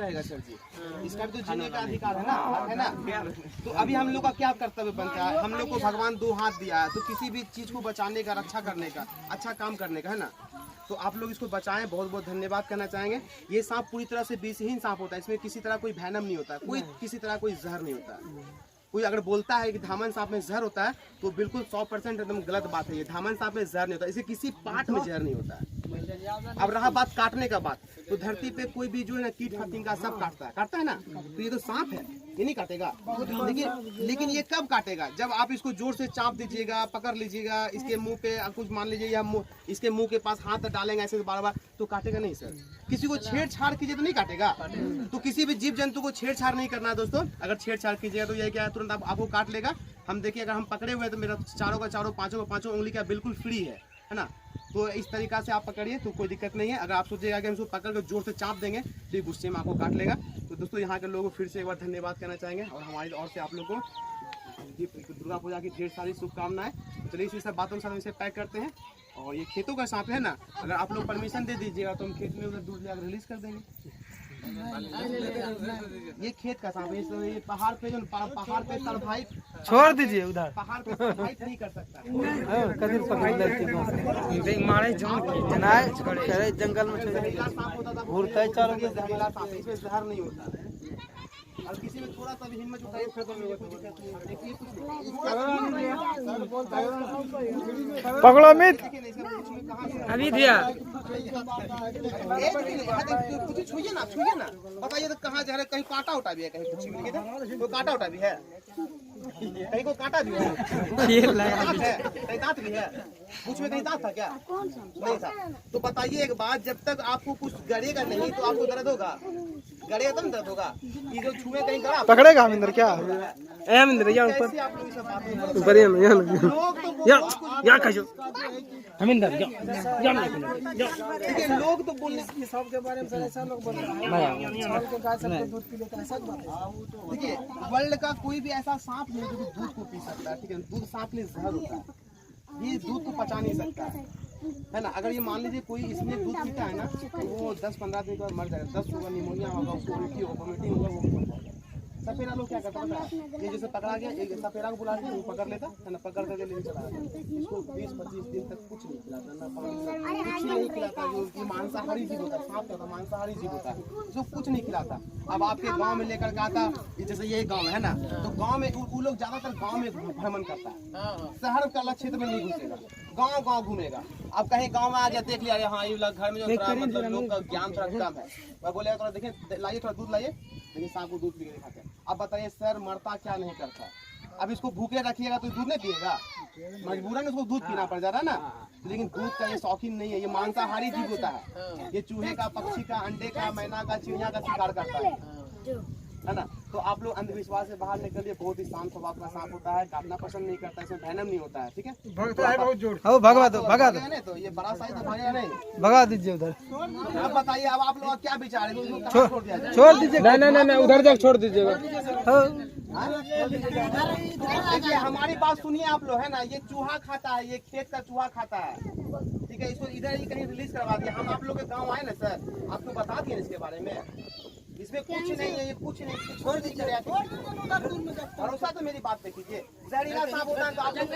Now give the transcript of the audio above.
रहेगा सर जी, इसका भी तो जीने का अधिकार है ना। तो अभी हम लोग का क्या कर्तव्य बनता है, हम लोग को भगवान 2 हाथ दिया है, तो किसी भी चीज को बचाने का, रक्षा करने का, अच्छा काम करने का, है ना। तो आप लोग इसको बचाएं, बहुत बहुत धन्यवाद करना चाहेंगे। ये सांप पूरी तरह से विषहीन सांप होता है, इसमें किसी तरह कोई वैनम नहीं होता, कोई किसी तरह कोई जहर नहीं होता। कोई अगर बोलता है कि धामन सांप में जहर होता है तो बिल्कुल 100% एकदम गलत बात है। ये धामन सांप में जहर नहीं होता, इसे किसी पार्ट में जहर नहीं होता है। अब रहा बात काटने का बात, तो धरती पे कोई भी जो है ना कीट फतिंगा सब काटता है ना, तो ये तो सांप है, ये नहीं काटेगा। लेकिन ये कब काटेगा, जब आप इसको जोर से चाप दीजिएगा, पकड़ लीजिएगा, इसके मुंह पे कुछ मान लीजिए या इसके मुंह के पास हाथ डालेंगे ऐसे बार बार, तो काटेगा नहीं सर। किसी को छेड़छाड़ कीजिए तो नहीं काटेगा। तो किसी भी जीव जंतु को छेड़छाड़ नहीं करना है दोस्तों। अगर छेड़छाड़ कीजिएगा तो ये क्या है, तुरंत आपको काट लेगा। हम देखिए, अगर हम पकड़े हुए हैं तो मेरा चारों का चारों, पांचों का पांचों उंगली का बिल्कुल फ्री है ना। तो इस तरीका से आप पकड़िए तो कोई दिक्कत नहीं है। अगर आप सोचिएगा कि हम उसको पकड़ कर जोर से चाप देंगे तो ये गुस्से में आपको काट लेगा। तो दोस्तों यहाँ के लोगों को फिर से एक बार धन्यवाद करना चाहेंगे, और हमारी ओर से आप लोग को दुर्गा पूजा की ढेर सारी शुभकामनाएं। चलिए इसी सब बातों के साथ इसे पैक करते हैं। और ये खेतों का सांप है ना, अगर आप लोग परमिशन दे दीजिएगा तो हम खेत में उधर दूध लेकर रिलीज कर देंगे। ये खेत का सांप है, ये पहाड़ पे जो पहाड़ पे सर्वाइव, छोड़ दीजिए उधर, पहाड़ पे सर्वाइव नहीं कर सकता। जंगल में जहरीला सांप होता था, घूरता है चारों में। जहरीला सांप है, इसमें जहर नहीं होता। और किसी में थोड़ा सा भी हिम्मत उठाइए फिर तो कोई दिक्कत नहीं है। देखिए पकड़ो अमित, अभी दिया कुछ छुइए ना बताइए तो कहाँ जा रहे, कहीं कांटा उठा भी है, कहीं कुछ कोई कांटा उठा भी है, कहीं को कांटा भी है, कहीं दांत भी है, कुछ में कहीं दांत था क्या, नहीं था। तो बताइए एक बात, जब तक आपको कुछ गड़ेगा नहीं तो आपको दर्द होगा, गड़ेगा तब दर्द होगा। ये जो छुए कहीं गड़ा पकड़ेगा हमिंदर क्या हमिंदर, यहाँ ऊपर ऊपर हमिंदर लोग तो बोलने सब के बारे में ऐसा लोग बोल रहे हैं। देखिए वर्ल्ड का कोई भी ऐसा सांप नहीं जो दूध को पी सकता है, ठीक है। दूध सांप में जहर होता है, ये दूध को पचा नहीं सकता है ना। अगर ये मान लीजिए कोई इसमें दूध पीता है ना तो वो 10-15 दिन के बाद मर जाएगा। 10 होगा, निमोनिया होगा, उसको उल्टी होगा, वोमिटिंग होगा, वो सफेरा लोग क्या करता है, ये जैसे पकड़ा गया, एक सफेरा को बुला के वो पकड़ लेता है ना, पकड़ करके लेके चला जाता है। इसको 20-25 दिन तक कुछ नहीं खिलाता, ना पानी कुछ नहीं खिलाता। जो मांसाहारी जीव होता है, सांप का मांसाहारी जीव होता है, जो कुछ नहीं खिलाता। अब आपके गांव में लेकर के आता, जैसे ये गांव है ना, तो गांव में वो लोग ज्यादातर गांव में भ्रमण करता है, शहर का अलग क्षेत्र में नहीं घुसेगा, गांव घूमेगा। अब कहीं गांव में आ गया, देख लिया हाँ ये घर में जो मतलब लोग का ज्ञान थोड़ा कम है, मैं बोले थोड़ा देखिए लाइए थोड़ा दूध लाइए, लेकिन सांप को दूध पी के दिखाते हैं। अब बताइए सर मरता क्या नहीं करता। अब इसको भूखे रखिएगा तो दूध नहीं पिएगा, मजबूरन उसको दूध पीना पड़ जा रहा है ना। लेकिन दूध का ये शौकीन नहीं है, ये मांसाहारी जीव होता है। ये चूहे का, पक्षी का, अंडे का, मैना का, चिड़िया का शिकार करता है ना। तो आप लोग अंधविश्वास से बाहर निकलिए। बहुत ही शांत स्वभाव का सांप होता है, काटना पसंद नहीं करता है, इसमें वेनम नहीं होता है, ठीक है। भगवा दो तो ये बड़ा साइज तो भागेगा नहीं, भगा दीजिए उधर। अब बताइए अब आप लोग क्या विचार है, छोड़ दिया जाए? छोड़ दीजिए, नहीं उधर जाकर छोड़ दीजिएगा। देखिए हमारी बात सुनिए आप लोग, है ना। ये चूहा खाता है, ये खेत का चूहा खाता है, ठीक है। इसको इधर ही कहीं रिलीज करवा दिया। हम आप लोग के गाँव आए ना सर, आपको बता दिए इसके बारे में। इसमें कुछ नहीं है, ये कुछ नहीं, छोड़ दीजिए। भरोसा तो मेरी बात पे कीजिए। जहरीला सांप होता है तो आप लोग